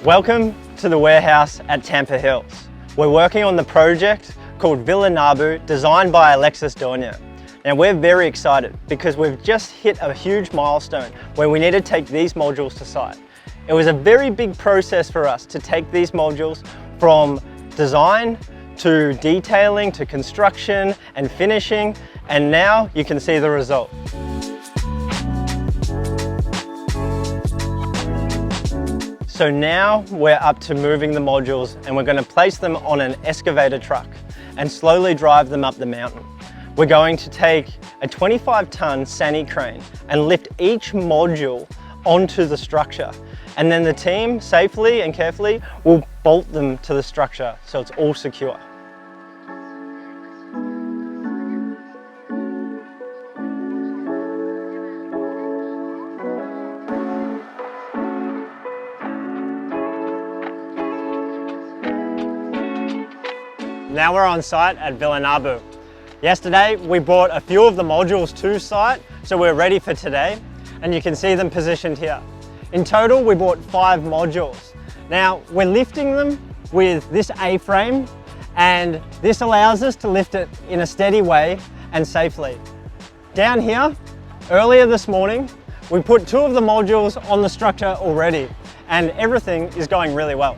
Welcome to the warehouse at Tampah Hills. We're working on the project called Villa Nabu, designed by Alexis Dornier. Now we're very excited because we've just hit a huge milestone where we need to take these modules to site. It was a very big process for us to take these modules from design to detailing to construction and finishing, and now you can see the result. So now we're up to moving the modules, and we're going to place them on an excavator truck and slowly drive them up the mountain. We're going to take a 25-ton Sani crane and lift each module onto the structure. And then the team, safely and carefully, will bolt them to the structure so it's all secure. Now we're on site at Villa Nabu. Yesterday we brought a few of the modules to site, so we're ready for today, and you can see them positioned here. In total we bought 5 modules. Now we're lifting them with this A-frame, and this allows us to lift it in a steady way and safely. Down here, earlier this morning, we put 2 of the modules on the structure already, and everything is going really well.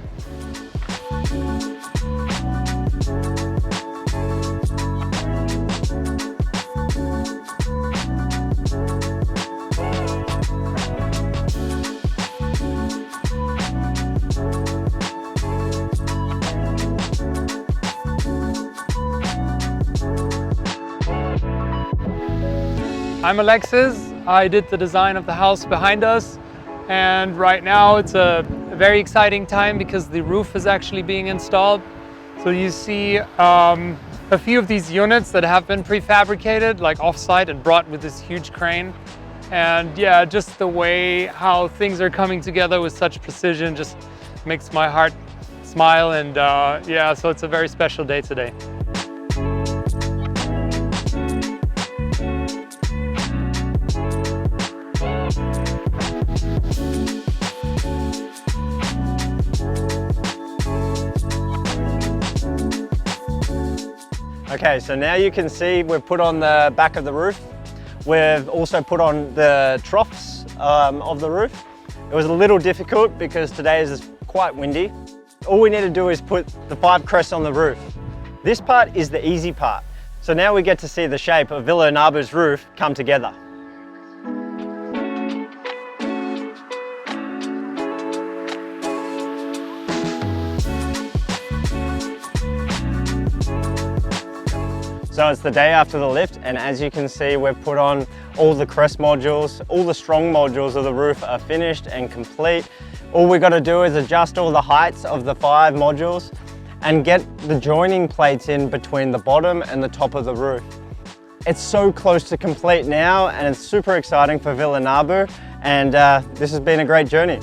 I'm Alexis. I did the design of the house behind us, and right now it's a very exciting time because the roof is actually being installed. So you see a few of these units that have been prefabricated, like off-site, and brought with this huge crane. And yeah, just the way how things are coming together with such precision just makes my heart smile, and yeah, so it's a very special day today. Okay, so now you can see we've put on the back of the roof. We've also put on the troughs of the roof. It was a little difficult because today is quite windy. All we need to do is put the 5 crests on the roof. This part is the easy part. So now we get to see the shape of Villa Nabu's roof come together. So it's the day after the lift, and as you can see, we've put on all the crest modules. All the strong modules of the roof are finished and complete. All we've got to do is adjust all the heights of the 5 modules and get the joining plates in between the bottom and the top of the roof. It's so close to complete now, and it's super exciting for Villa Nabu, and this has been a great journey.